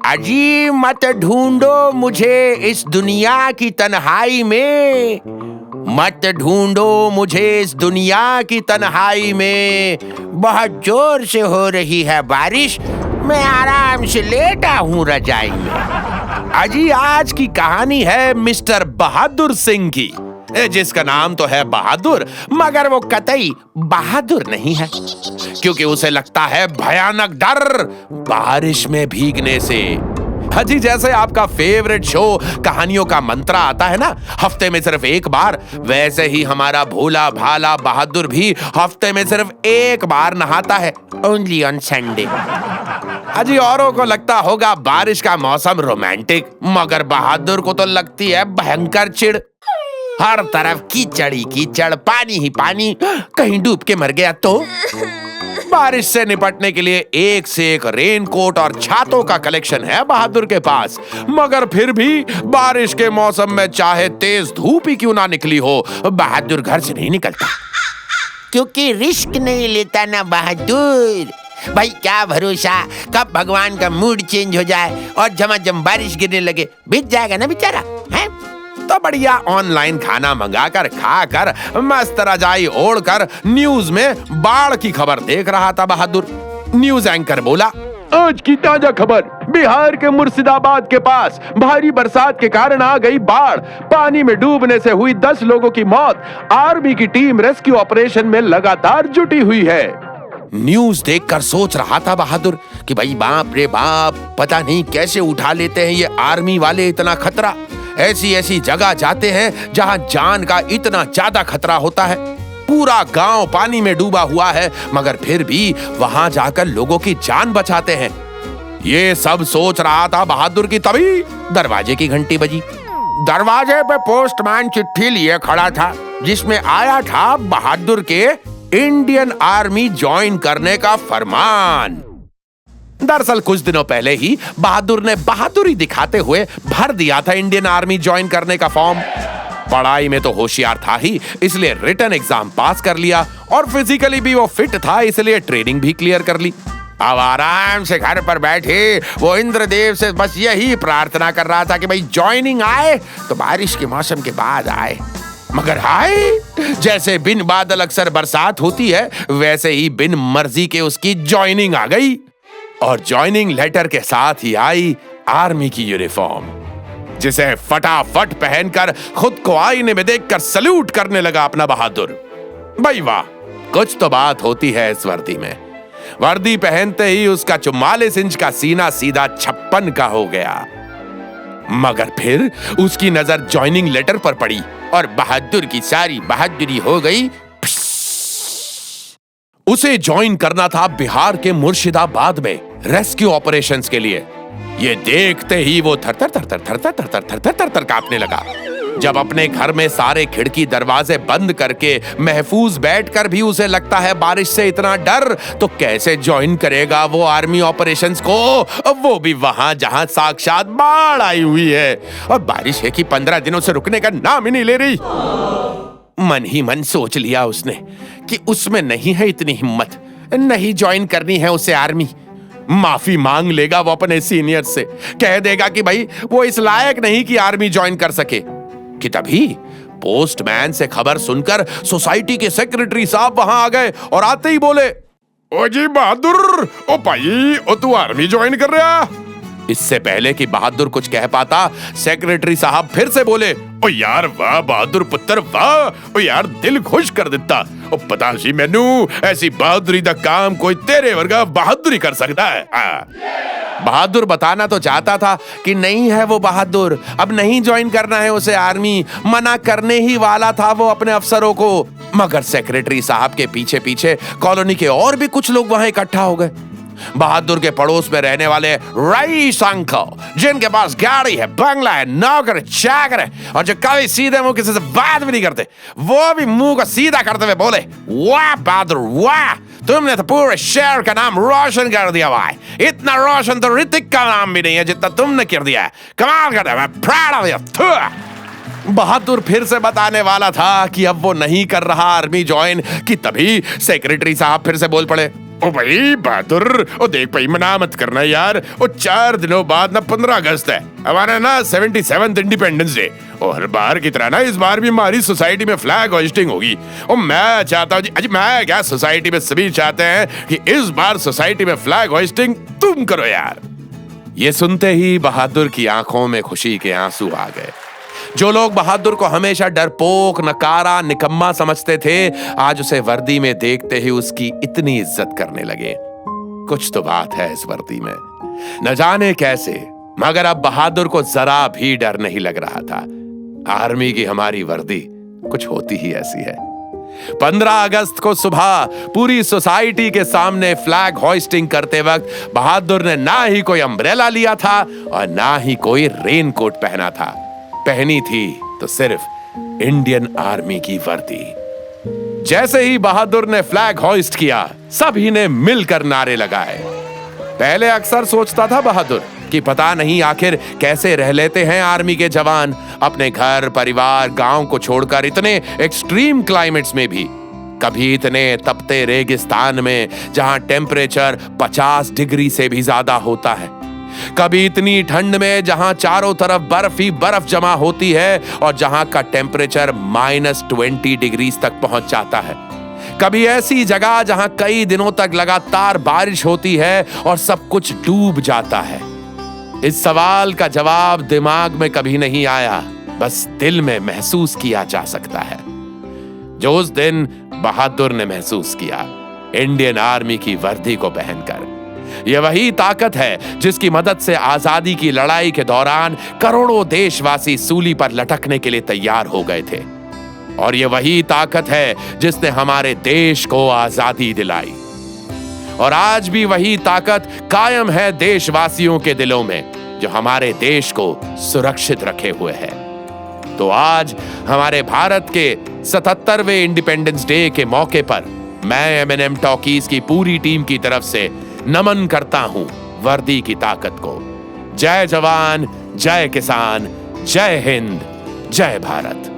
अजी मत ढूंढो मुझे इस दुनिया की तन्हाई में, मत ढूंढो मुझे इस दुनिया की तन्हाई में। बहुत जोर से हो रही है बारिश, मैं आराम से लेटा हूँ रजाई में। अजी आज की कहानी है मिस्टर बहादुर सिंह की, जिसका नाम तो है बहादुर, मगर वो कतई बहादुर नहीं है, क्योंकि उसे लगता है भयानक डर बारिश में भीगने से। हाजी जैसे आपका फेवरेट शो कहानियों का मंत्रा आता है ना हफ्ते में सिर्फ एक बार, वैसे ही हमारा भोला भाला बहादुर भी हफ्ते में सिर्फ एक बार नहाता है, ओनली ऑन संडे। हाजी औरों को लगता होगा बारिश का मौसम रोमांटिक, मगर बहादुर को तो लगती है भयंकर चिढ़। हर तरफ कीचड़ ही कीचड़, पानी ही पानी, कहीं डूब के मर गया तो। बारिश से निपटने के लिए एक से एक रेनकोट और छातों का कलेक्शन है बहादुर के पास, मगर फिर भी बारिश के मौसम में चाहे तेज धूप ही क्यों ना निकली हो, बहादुर घर से नहीं निकलता, क्योंकि रिस्क नहीं लेता ना बहादुर। भाई क्या भरोसा कब भगवान का मूड चेंज हो जाए और झमाझम बारिश गिरने लगे, भीग जाएगा ना बेचारा है। तो बढ़िया ऑनलाइन खाना मंगाकर खाकर मस्त रजाई ओढ़कर न्यूज में बाढ़ की खबर देख रहा था बहादुर। न्यूज एंकर बोला, आज की ताजा खबर, बिहार के मुर्शिदाबाद के पास भारी बरसात के कारण आ गई बाढ़, पानी में डूबने से हुई 10 लोगों की मौत, आर्मी की टीम रेस्क्यू ऑपरेशन में लगातार जुटी हुई है। न्यूज देखकर सोच रहा था बहादुर कि भाई बाप रे बाप, पता नहीं कैसे उठा लेते हैं ये आर्मी वाले इतना खतरा। ऐसी ऐसी जगह जाते हैं जहां जान का इतना ज्यादा खतरा होता है, पूरा गांव पानी में डूबा हुआ है, मगर फिर भी वहां जाकर लोगों की जान बचाते हैं। ये सब सोच रहा था बहादुर की तभी दरवाजे की घंटी बजी। दरवाजे पे पोस्टमैन चिट्ठी लिए खड़ा था, जिसमें आया था बहादुर के इंडियन आर्मी ज्वाइन करने का फरमान। दरअसल कुछ दिनों पहले ही बहादुर ने बहादुरी दिखाते हुए भर दिया था इंडियन आर्मी ज्वाइन करने का फॉर्म। पढ़ाई में तो होशियार था ही, इसलिए रिटन एग्जाम पास कर लिया, और फिजिकली भी वो फिट था, इसलिए ट्रेनिंग भी क्लियर कर ली। अब आराम से घर पर बैठे वो इंद्रदेव से बस यही प्रार्थना कर रहा था कि भाई ज्वाइनिंग आए तो बारिश के मौसम के बाद आए। मगर हाय, जैसे बिन बादल अक्सर बरसात होती है, वैसे ही बिन मर्जी के उसकी ज्वाइनिंग आ गई, और ज्वाइनिंग लेटर के साथ ही आई आर्मी की यूनिफॉर्म, जिसे फटाफट पहनकर खुद को आईने में देखकर सल्यूट करने लगा अपना बहादुर। भाई वाह, कुछ तो बात होती है इस वर्दी में। वर्दी पहनते ही उसका 44 इंच का सीना सीधा 56 का हो गया। मगर फिर उसकी नजर ज्वाइनिंग लेटर पर पड़ी और बहादुर की सारी बहादुरी हो गई। उसे ज्वाइन करना था बिहार के मुर्शिदाबाद में रेस्क्यू ऑपरेशंस के लिए। ये देखते ही वो थर थर कांपने लगा। जब अपने घर में सारे खिड़की दरवाजे बंद करके महफूज बैठकर भी उसे लगता है बारिश से इतना डर, तो कैसे ज्वाइन करेगा वो आर्मी ऑपरेशंस को, वो भी वहां जहां साक्षात बाढ़ आई हुई है और बारिश है कि 15 दिनों से रुकने का नाम ही नहीं ले रही। मन ही मन सोच लिया उसने कि उसमें नहीं है इतनी हिम्मत, नहीं ज्वाइन करनी है उसे आर्मी। माफी मांग लेगा वो अपने सीनियर से, कह देगा कि भाई वो इस लायक नहीं कि आर्मी ज्वाइन कर सके। कि तभी पोस्टमैन से खबर सुनकर सोसाइटी के सेक्रेटरी साहब वहां आ गए और आते ही बोले, ओ जी बहादुर, ओ भाई, ओ तू आर्मी ज्वाइन कर रहा। इससे पहले कि बहादुर कुछ कह पाता, सेक्रेटरी साहब फिर से बोले, ओ यार वाह बहादुर पुत्र वाह, ओ यार दिल खुश कर देता। ओ पता सी मैनू ऐसी बहादुरी दा काम कोई तेरे वर्गा बहादुरी कर सकता है। बहादुर बताना तो चाहता था कि नहीं है वो बहादुर, अब नहीं ज्वाइन करना है उसे आर्मी, मना करने ही वाला था वो अपने अफसरों को। मगर सेक्रेटरी साहब के पीछे पीछे कॉलोनी के और भी कुछ लोग वहां इकट्ठा हो गए। बहादुर के पड़ोस में रहने वाले रईस अंकल, जिनके पास गाड़ी है, बंगला है, नौकर चाकर है, और जो कभी सीधे मुंह किसी से बात भी नहीं करते, वो भी मुंह को सीधा करते हुए बोले, वाह बहादुर वाह, तुमने तो पूरे शहर का नाम रोशन कर दिया भाई। इतना रोशन तो ऋतिक का नाम भी नहीं है जितना तुमने कर दिया है। कमाल कर दिया, मैं प्राउड ऑफ यू। बहादुर फिर से बताने वाला था कि अब वो नहीं कर रहा आर्मी ज्वाइन कि तभी सेक्रेटरी साहब फिर से बोल पड़े, ओ भाई बहादुर, ओ देख भाई मना मत करना यार। ओ 4 दिनों बाद ना 15 अगस्त है, हमारा ना 77th इंडिपेंडेंस डे। और हर बार की तरह ना इस बार भी हमारी सोसाइटी में फ्लैग होइस्टिंग होगी। और मैं चाहता हूँ जी, मैं क्या सोसाइटी में सभी चाहते हैं कि इस बार सोसाइटी में फ्लैग होइस्टिंग तुम करो यार। ये सुनते ही बहादुर की आंखों में खुशी के आंसू आ गए। जो लोग बहादुर को हमेशा डरपोक, नकारा, निकम्मा समझते थे, आज उसे वर्दी में देखते ही उसकी इतनी इज्जत करने लगे। कुछ तो बात है इस वर्दी में, न जाने कैसे, मगर अब बहादुर को जरा भी डर नहीं लग रहा था। आर्मी की हमारी वर्दी कुछ होती ही ऐसी है। 15 अगस्त को सुबह पूरी सोसाइटी के सामने फ्लैग होइस्टिंग करते वक्त बहादुर ने ना ही कोई अम्ब्रेला लिया था और ना ही कोई रेनकोट पहना था। पहनी थी तो सिर्फ इंडियन आर्मी की वर्दी। जैसे ही बहादुर ने फ्लैग होइस्ट किया, सभी ने मिलकर नारे लगाए। पहले अक्सर सोचता था बहादुर कि पता नहीं आखिर कैसे रह लेते हैं आर्मी के जवान अपने घर, परिवार, गांव को छोड़कर इतने एक्सट्रीम क्लाइमेट्स में भी। कभी इतने तपते रेगिस्तान में जहां टेम्परेचर 50 डिग्री से भी ज्यादा होता है, कभी इतनी ठंड में जहां चारों तरफ बर्फ ही बर्फ जमा होती है और जहां का टेम्परेचर -20 डिग्री तक पहुंच जाता है, कभी ऐसी जगह जहां कई दिनों तक लगातार बारिश होती है और सब कुछ डूब जाता है। इस सवाल का जवाब दिमाग में कभी नहीं आया, बस दिल में महसूस किया जा सकता है। जो उस दिन बहादुर ने महसूस किया इंडियन आर्मी की वर्दी को पहनकर। यह वही ताकत है जिसकी मदद से आजादी की लड़ाई के दौरान करोड़ों देशवासी सूली पर लटकने के लिए तैयार हो गए थे। और यह वही ताकत है जिसने हमारे देश को आजादी दिलाई। और आज भी वही ताकत कायम है देशवासियों के दिलों में, जो हमारे देश को सुरक्षित रखे हुए है। तो आज हमारे भारत के 77वें इंडिपेंडेंस डे के मौके पर मैं M&M टॉकीज की पूरी टीम की तरफ से नमन करता हूं वर्दी की ताकत को। जय जवान, जय किसान, जय हिंद, जय भारत।